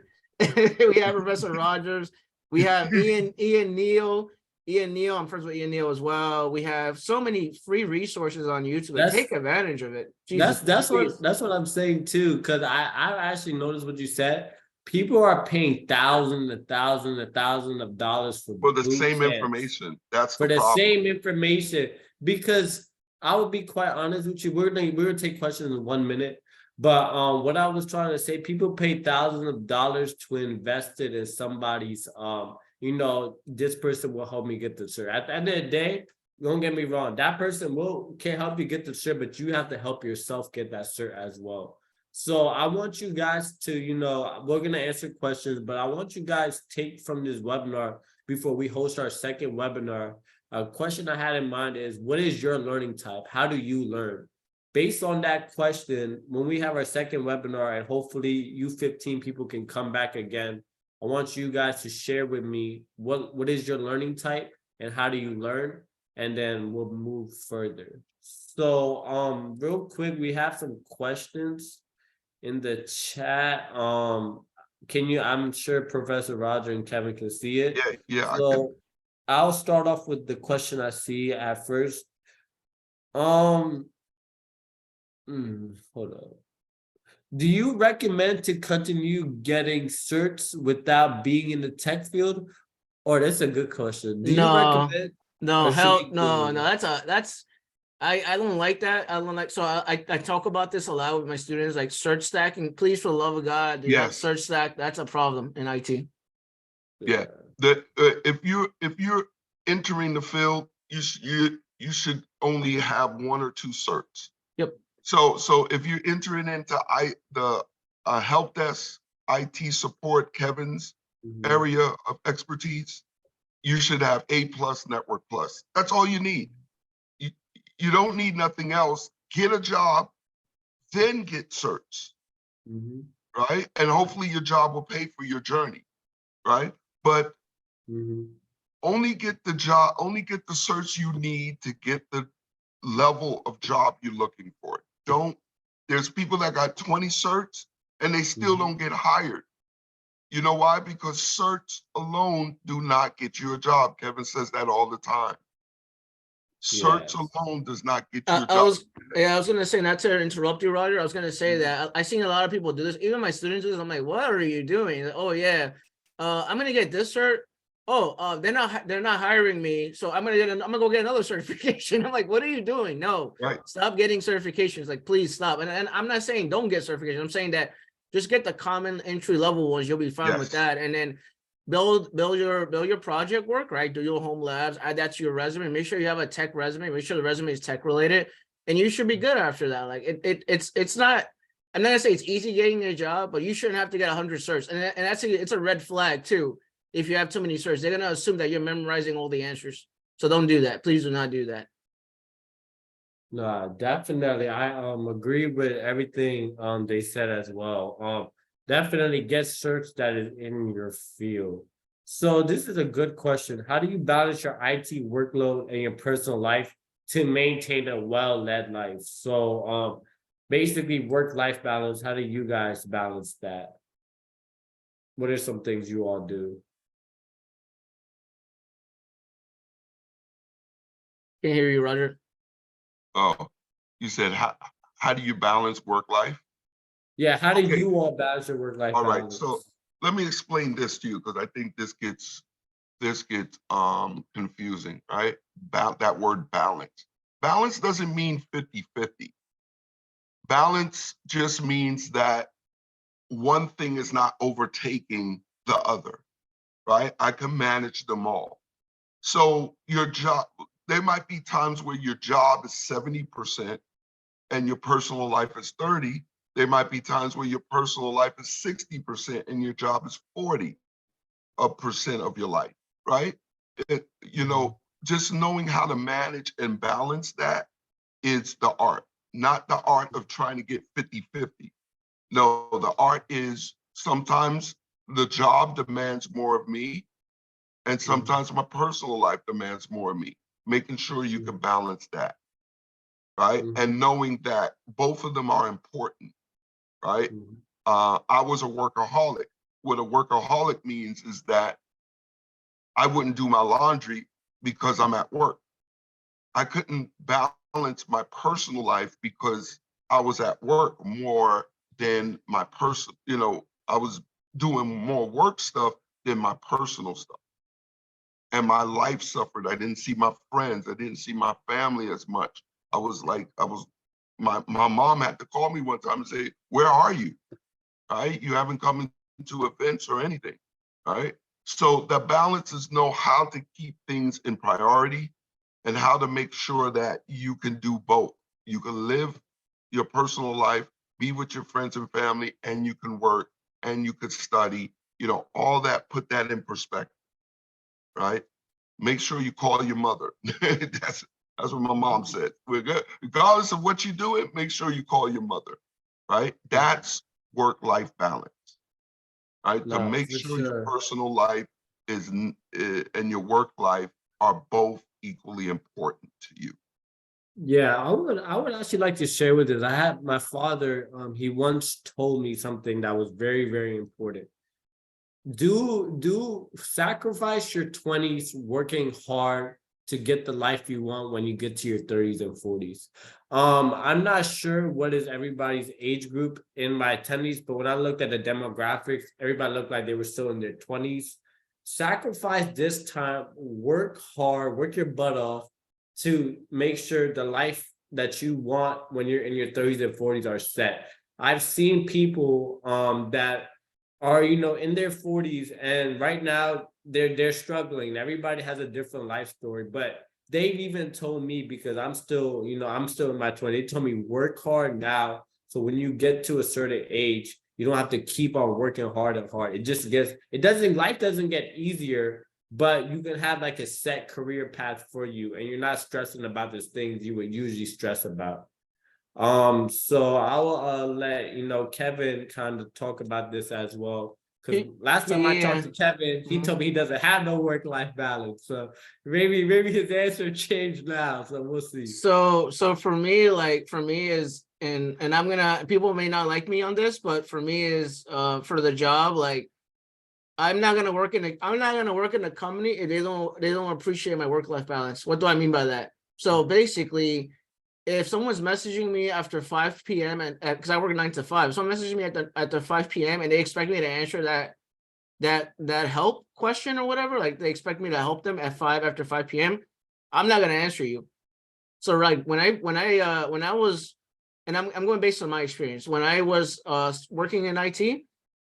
we have Professor Rogers, we have Ian Neal. I'm friends with Ian Neal as well. We have so many free resources on YouTube. Like, take advantage of it. Jesus, that's what I'm saying too, because I've actually noticed what you said. People are paying thousands of dollars for the same camps, information. That's for the the problem. same information. Because I will be quite honest with you, we're gonna take questions in 1 minute. But what I was trying to say, people pay thousands of dollars to invest it in somebody's this person will help me get the cert. At the end of the day, don't get me wrong, that person can help you get the cert, but you have to help yourself get that cert as well. So I want you guys to, we're going to answer questions, but I want you guys take from this webinar before we host our second webinar. A question I had in mind is, what is your learning type? How do you learn? Based on that question, when we have our second webinar, and hopefully you 15 people can come back again, I want you guys to share with me what is your learning type and how do you learn? And then we'll move further. So real quick, we have some questions in the chat. I'm sure Professor Roger and Kevin can see it. Yeah. So I'll start off with the question I see at first. Hold on. Do you recommend to continue getting certs without being in the tech field? Or that's a good question. Do you recommend? That's I don't like that. I don't like, so I talk about this a lot with my students, like search stacking. Please, for the love of God, do not search stack. That's a problem in IT. Yeah. If you're entering the field, you should only have 1 or 2 certs. Yep. So if you're entering into the Helpdesk IT support, Kevin's area of expertise, you should have A+ Network Plus. That's all you need. You don't need nothing else. Get a job, then get certs, right? And hopefully your job will pay for your journey, right? But only get the certs you need to get the level of job you're looking for. There's people that got 20 certs and they still don't get hired. You know why? Because certs alone do not get you a job. Kevin says that all the time. Certs alone does not get you a job. I was gonna say, not to interrupt you, Roger. I was gonna say that I've seen a lot of people do this. Even my students do this. I'm like, what are you doing? Like, oh yeah, I'm gonna get this cert. Oh, they're not hiring me, so I'm gonna go get another certification. I'm like, what are you doing? No, stop getting certifications. Like, please stop. And I'm not saying don't get certifications. I'm saying that just get the common entry level ones. You'll be fine with that. And then build your project work, right? Do your home labs, add that to your resume. Make sure you have a tech resume. Make sure the resume is tech related, and you should be good after that. Like it's not. I'm not gonna say it's easy getting a job, but you shouldn't have to get 100 certs, and it's a red flag too. If you have too many certs, they're gonna assume that you're memorizing all the answers. So don't do that. Please do not do that. No, definitely. I agree with everything they said as well. Definitely get certs that is in your field. So this is a good question. How do you balance your IT workload and your personal life to maintain a well-led life? So basically work-life balance, how do you guys balance that? What are some things you all do? Can't hear you, Roger. Oh, you said how do you balance work life? Yeah, how do Okay, you all balance your work-life all right. balance? So let me explain this to you because I think this gets confusing, right? About that word balance. Balance doesn't mean 50-50. Balance just means that one thing is not overtaking the other, right? I can manage them all. So your job, there might be times where your job is 70% and your personal life is 30. There might be times where your personal life is 60% and your job is 40% of your life, right? Just knowing how to manage and balance that is the art, not the art of trying to get 50-50. No, the art is sometimes the job demands more of me, and sometimes my personal life demands more of me, making sure you can balance that, right? And knowing that both of them are important, right? I was a workaholic. What a workaholic means is that I wouldn't do my laundry because I'm at work. I couldn't balance my personal life because I was at work more than my I was doing more work stuff than my personal stuff. And my life suffered. I didn't see my friends. I didn't see my family as much. My mom had to call me one time and say, "Where are you? Right? You haven't come into events or anything." Right? So the balance is know how to keep things in priority and how to make sure that you can do both. You can live your personal life, be with your friends and family, and you can work and you could study, all that, put that in perspective, right? Make sure you call your mother. That's what my mom said. We're good. Regardless of what you're doing, make sure you call your mother, right? That's work-life balance, right? To No, make for sure your sure. personal life and your work life are both equally important to you. Yeah, I would actually like to share with this. I had my father, he once told me something that was very, very important. Do sacrifice your 20s working hard to get the life you want when you get to your 30s and 40s. I'm not sure what is everybody's age group in my attendees, but when I looked at the demographics, everybody looked like they were still in their 20s. Sacrifice this time, work hard, work your butt off to make sure the life that you want when you're in your 30s and 40s are set. I've seen people that are in their 40s and right now they're struggling. Everybody has a different life story, but they've even told me, because I'm still in my 20s, they told me work hard now so when you get to a certain age you don't have to keep on working hard and hard. Life doesn't get easier, but you can have like a set career path for you and you're not stressing about the things you would usually stress about. So I will let Kevin kind of talk about this as well. Because last time I talked Yeah. to Kevin, he told me he doesn't have no work-life balance. So maybe his answer changed now. So we'll see. So for me, is, and people may not like me on this, but for me is for the job, like I'm not gonna work in a company if they don't appreciate my work-life balance. What do I mean by that? So basically, if someone's messaging me after 5 p.m. and because I work 9 to 5, if someone messages me at the 5 p.m. and they expect me to answer that help question or whatever, like they expect me to help them after 5 p.m., I'm not gonna answer you. So right when I was, and I'm going based on my experience, when I was working in IT,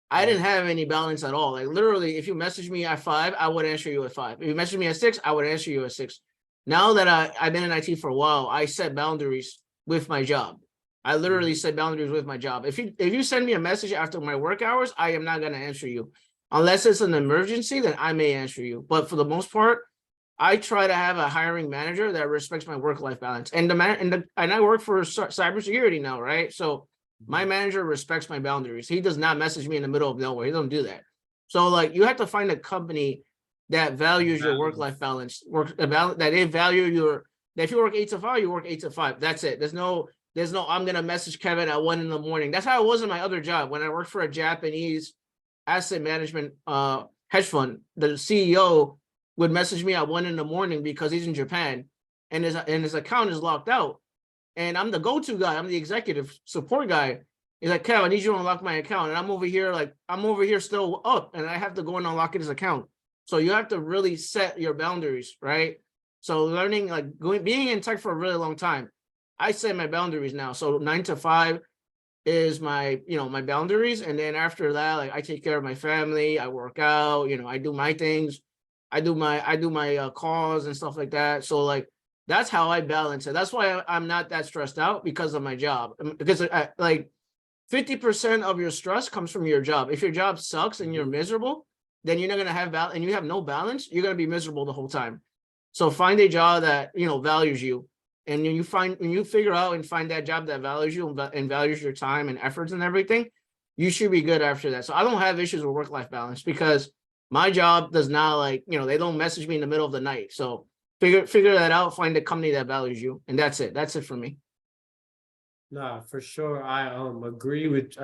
I didn't have any balance at all. Like literally, if you message me at 5, I would answer you at 5. If you message me at 6, I would answer you at 6. Now that I've been in IT for a while, I set boundaries with my job. I literally set boundaries with my job. If you send me a message after my work hours, I am not gonna answer you. Unless it's an emergency, then I may answer you. But for the most part, I try to have a hiring manager that respects my work-life balance. And I work for cybersecurity now, right? So my manager respects my boundaries. He does not message me in the middle of nowhere. He don't do that. So like you have to find a company that values your work-life balance, that they value that if you work 8 to 5, you work 8 to 5. That's it. There's no I'm gonna message Kevin at 1 a.m. That's how it was in my other job when I worked for a Japanese asset management hedge fund. The CEO would message me at 1 a.m. because he's in Japan and his account is locked out. And I'm the go-to guy. I'm the executive support guy. He's like, Kev, I need you to unlock my account. And I'm over here still up and I have to go and unlock his account. So you have to really set your boundaries, right? So learning, like being in tech for a really long time, I set my boundaries now. So 9 to 5 is my boundaries. And then after that, like I take care of my family, I work out, I do my things. I do my calls and stuff like that. So like, that's how I balance it. That's why I'm not that stressed out because of my job. Because like 50% of your stress comes from your job. If your job sucks and you're miserable, then you're not going to have balance, and you have no balance, you're going to be miserable the whole time. So find a job that, values you. And when you figure out and find that job that values you and values your time and efforts and everything, you should be good after that. So I don't have issues with work-life balance because my job does not they don't message me in the middle of the night. So figure that out, find a company that values you. And that's it. That's it for me. No, for sure. I agree with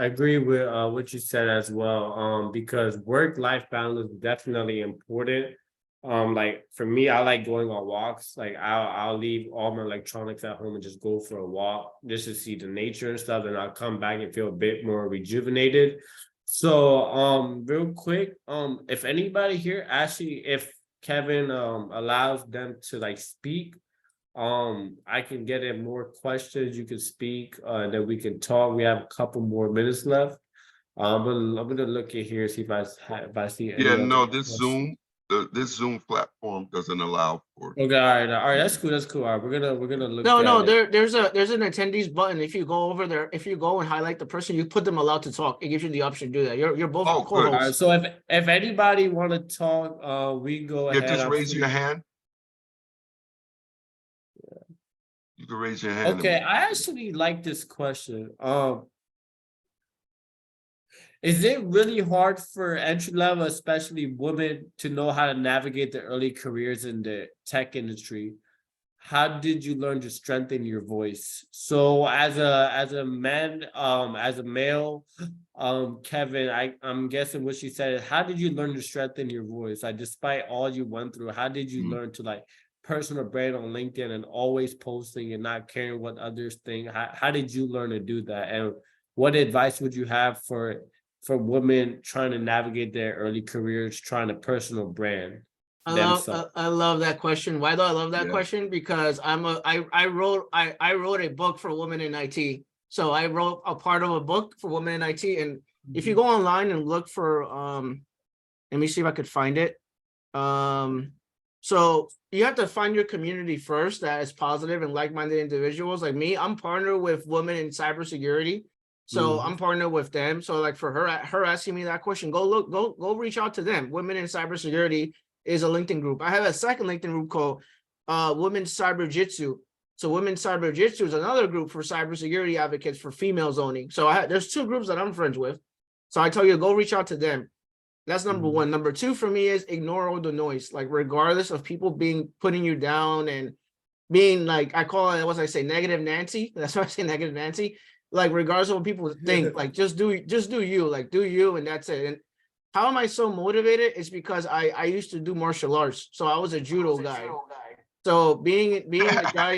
what you said as well. Because work-life balance is definitely important. Like for me, I like going on walks. Like I'll leave all my electronics at home and just go for a walk just to see the nature and stuff. And I'll come back and feel a bit more rejuvenated. So real quick, if anybody here actually, if Kevin allows them to speak, I can get in more questions. You can speak, and then we can talk. We have a couple more minutes left. I'm gonna look at here, see if I see any other questions. This Zoom platform doesn't allow for. Okay, all right, that's cool. All right, we're gonna look. No, there's an attendees button. If you go over there, if you go and highlight the person, you put them allowed to talk. It gives you the option to do that. You're both co-hosts. All right, so if anybody want to talk, we go ahead. Just raise your hand. You can raise your hand. Okay, I actually like this question. Is it really hard for entry level, especially women, to know how to navigate their early careers in the tech industry? How did you learn to strengthen your voice? So as a man, as a male, Kevin, I'm guessing what she said is, how did you learn to strengthen your voice? Like, despite all you went through, how did you learn to personal brand on LinkedIn and always posting and not caring what others think? How did you learn to do that? And what advice would you have for women trying to navigate their early careers, trying to personal brand themselves? I love that question. Why do I love that question? Because I wrote a book for women in IT. So I wrote a part of a book for women in IT. And if you go online and look for let me see if I could find it. So you have to find your community first that is positive and like-minded individuals. Like me, I'm partnered with women in cybersecurity. So I'm partnered with them. So like for her asking me that question, go reach out to them. Women in Cybersecurity is a LinkedIn group. I have a second LinkedIn group called Women's Cyber Jitsu. So Women's Cyber Jitsu is another group for cybersecurity advocates for females only. So there's 2 groups that I'm friends with. So I tell you, go reach out to them. That's number one. Number 2 for me is ignore all the noise. Like regardless of people putting you down and being I call it, what I say, negative Nancy. That's why I say negative Nancy. Like regardless of what people think, just do you, do you, and that's it. And how am I so motivated? It's because I used to do martial arts, so I was a judo guy. So being a guy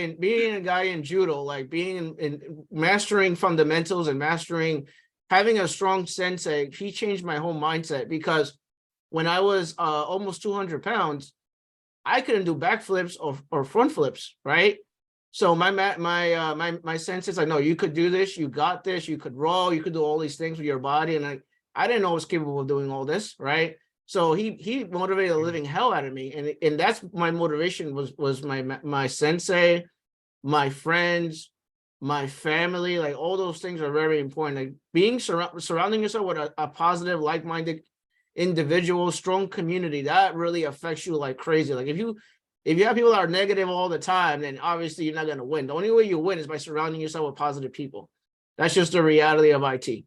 in judo, being in mastering fundamentals and having a strong sensei, he changed my whole mindset. Because when I was almost 200 pounds, I couldn't do backflips or front flips, right? So my sense is no, you could do this, you got this, you could roll, you could do all these things with your body. And I didn't know I was capable of doing all this, right? So he motivated the living hell out of me. And that's my motivation was my sensei, my friends, my family. All those things are very important. Surrounding yourself with a positive, like-minded individual, strong community, that really affects you like crazy. If you have people that are negative all the time, then obviously you're not going to win. The only way you win is by surrounding yourself with positive people. That's just the reality of IT.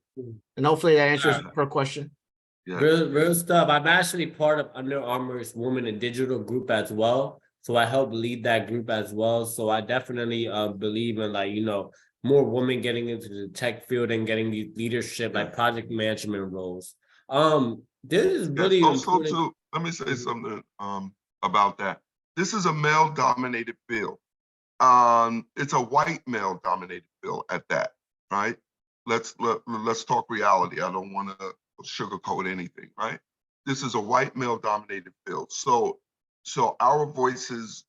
And hopefully that answers her question. Yeah. Real stuff. I'm actually part of Under Armour's Women in Digital group as well. So I help lead that group as well. So I definitely believe in like, more women getting into the tech field and getting these leadership, Yeah. like project management roles. This is Yes. really Also, important. too, let me say something about that. This is a male-dominated field. It's a white male-dominated field at that, right? Let's talk reality. I don't want to sugarcoat anything, right? This is a white male-dominated field. So our voices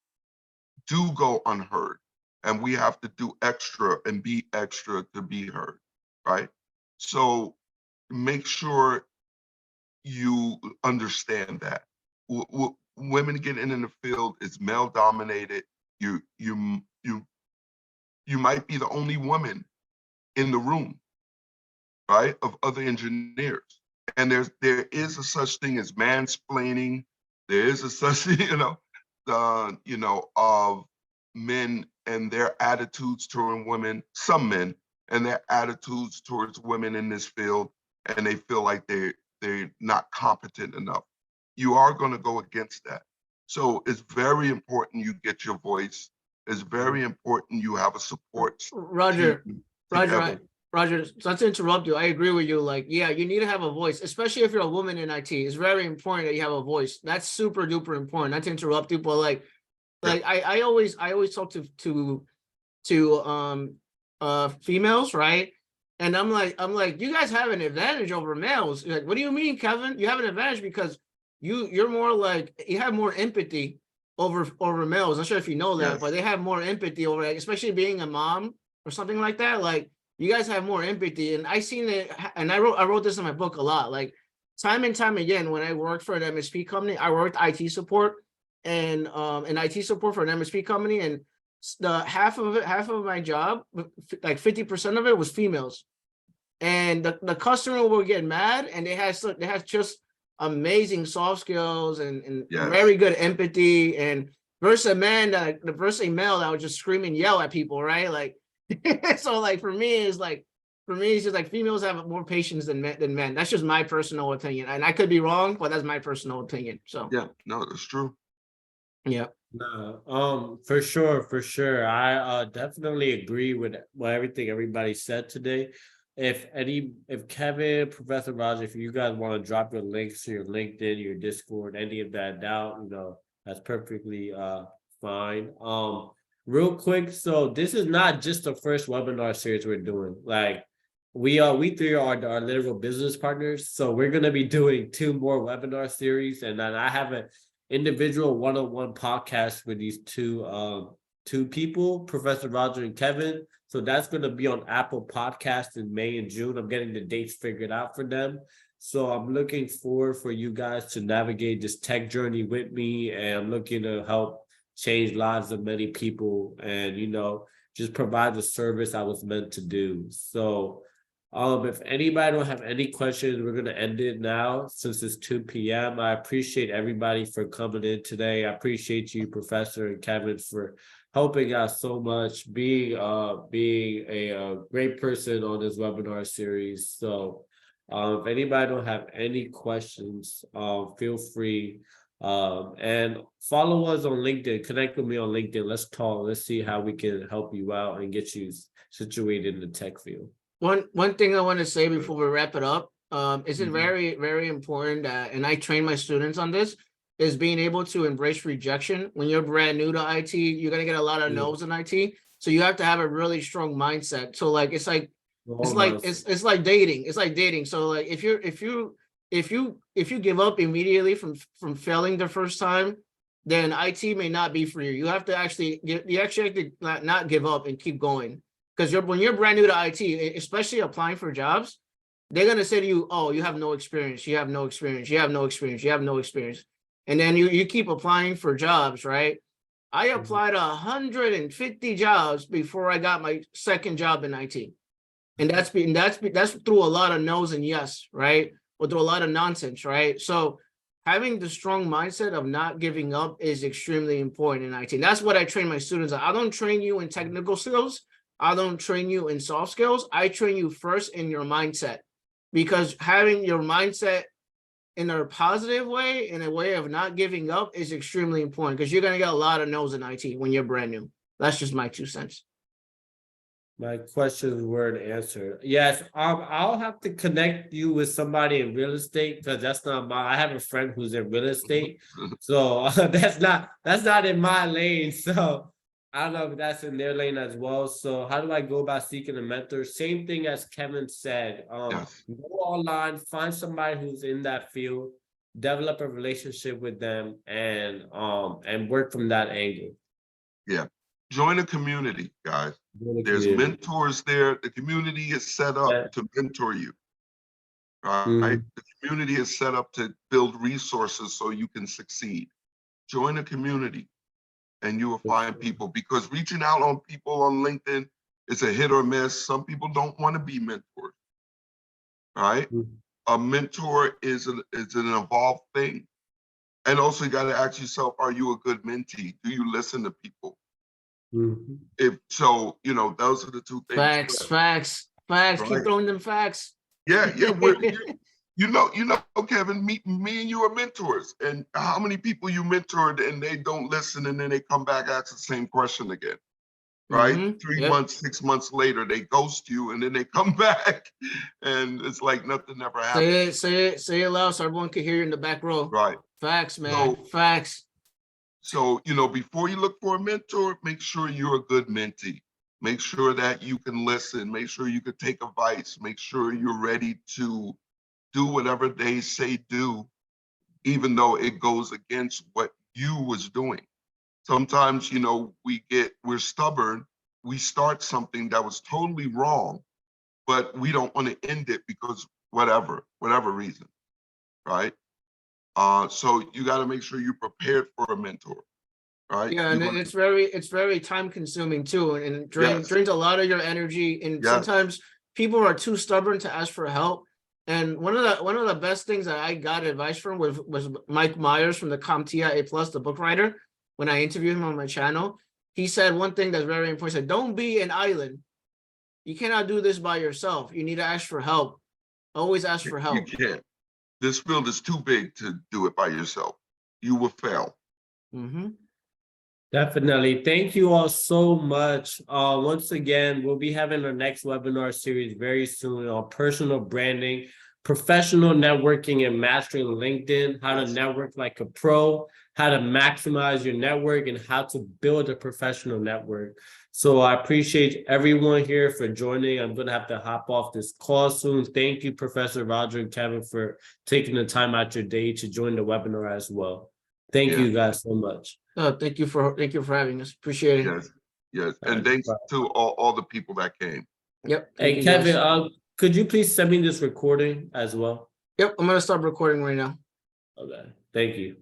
do go unheard, and we have to do extra and be extra to be heard, right? So make sure you understand that. Women getting in the field is male dominated. You might be the only woman in the room, right, of other engineers. And there is a such thing as mansplaining. There is a such of men and their attitudes toward women, some men and their attitudes towards women in this field, and they feel like they're not competent enough. You are going to go against that. So it's very important you get your voice. It's very important you have a support Roger, team Roger, together. Roger, not to interrupt you, I agree with you. Like, yeah, you need to have a voice, especially if you're a woman in IT. It's very important that you have a voice. That's super duper important. Not to interrupt you, but like I always talk to females, right? And I'm like, you guys have an advantage over males. Like, what do you mean, Kevin? You have an advantage because you're more like, you have more empathy over males. I'm not sure if you know that, Yes. but they have more empathy over, like, especially being a mom or something like that. Like, you guys have more empathy, and I seen it, and I wrote this in my book a lot. Like, time and time again, when I worked for an MSP company, I worked IT support and IT support for an MSP company, and the half of my job, like 50% of it was females, and the customer will get mad, and they have just amazing soft skills and Yes. very good empathy, and versus a male that would just scream and yell at people, right? Like, so like for me it's just like females have more patience than men. That's just my personal opinion, and I could be wrong, but that's my personal opinion. So Yeah, no, that's true. No, for sure. I definitely agree with everything everybody said today. If Kevin, Professor Roger, if you guys want to drop your links to your LinkedIn, your Discord, any of that down, that's perfectly fine. Real quick, so this is not just the first webinar series we're doing. Like, we three are our literal business partners, so we're gonna be doing 2 more webinar series, and then I have an individual one-on-one podcast with these two people, Professor Roger and Kevin. So that's going to be on Apple Podcasts in May and June. I'm getting the dates figured out for them. So I'm looking forward for you guys to navigate this tech journey with me, and I'm looking to help change lives of many people and, just provide the service I was meant to do. So if anybody don't have any questions, we're gonna end it now since it's 2 p.m. I appreciate everybody for coming in today. I appreciate you, Professor and Kevin, for helping us so much, being a great person on this webinar series. So if anybody don't have any questions, feel free. And follow us on LinkedIn, connect with me on LinkedIn. Let's talk. Let's see how we can help you out and get you situated in the tech field. One thing I want to say before we wrap it up, is it Mhm. very, very important that, and I train my students on this, is being able to embrace rejection. When you're brand new to IT, you're gonna get a lot of no's in IT. So you have to have a really strong mindset. So like it's like dating. It's like dating. So like if you give up immediately from failing the first time, then IT may not be for you. You have to actually have to not give up and keep going. Because when you're brand new to IT, especially applying for jobs, they're gonna say to you, "Oh, you have no experience. You have no experience. You have no experience. You have no experience." And then you keep applying for jobs, right? I applied 150 jobs before I got my second job in IT, and that's through a lot of no's and yes, right? Or through a lot of nonsense, right? So having the strong mindset of not giving up is extremely important in IT. And that's what I train my students on. I don't train you in technical skills. I don't train you in soft skills. I train you first in your mindset, because having your mindset in a positive way, in a way of not giving up, is extremely important because you're going to get a lot of no's in IT when you're brand new. That's just my 2 cents. My questions weren't answered. Yes, I'll have to connect you with somebody in real estate because that's not I have a friend who's in real estate, so that's not in my lane. So I don't know if that's in their lane as well. So how do I go about seeking a mentor? Same thing as Kevin said. Yes. Go online, find somebody who's in that field, develop a relationship with them, and work from that angle. Yeah. Join a community, guys. Build a There's community. mentors there. The community is set Yeah. up to mentor you. Right? Mhm. The community is set up to build resources so you can succeed. Join a community and you will find people, because reaching out on people on LinkedIn is a hit or miss. Some people don't want to be mentored. Right? Mhm. A mentor is an evolved thing. And also you got to ask yourself, are you a good mentee? Do you listen to people? Mhm. If so, those are the 2 things. Facts. Keep Right. throwing them facts. Yeah. Kevin, me and you are mentors. And how many people you mentored and they don't listen, and then they come back, ask the same question again, right? Mhm. 3 Yep. months, 6 months later, they ghost you, and then they come back, and it's like nothing ever happened. Say it loud so everyone can hear you in the back row. Right. Facts, man. Facts. So, before you look for a mentor, make sure you're a good mentee. Make sure that you can listen. Make sure you can take advice. Make sure you're ready to do whatever they say do, even though it goes against what you was doing. Sometimes, we're stubborn. We start something that was totally wrong, but we don't want to end it because whatever reason, right? So you got to make sure you're prepared for a mentor, right? Yeah, and it's very time consuming too, and it Yes. drains a lot of your energy. And Yes. sometimes people are too stubborn to ask for help. And one of the best things that I got advice from was Mike Myers from the CompTIA A+, the book writer. When I interviewed him on my channel, he said one thing that's very important. He said, "Don't be an island. You cannot do this by yourself. You need to ask for help. Always ask for You help." can't. This field is too big to do it by yourself. You will fail. Mm-hmm. Definitely. Thank you all so much. Once again, we'll be having our next webinar series very soon on personal branding, professional networking, and mastering LinkedIn, how to network like a pro, how to maximize your network, and how to build a professional network. So I appreciate everyone here for joining. I'm going to have to hop off this call soon. Thank you, Professor Roger and Kevin, for taking the time out your day to join the webinar as well. Thank you guys so much. Thank you for having us. Appreciate it. Yes. And thanks to all the people that came. Yep. Hey, Kevin, could you please send me this recording as well? Yep. I'm gonna stop recording right now. Okay. Thank you.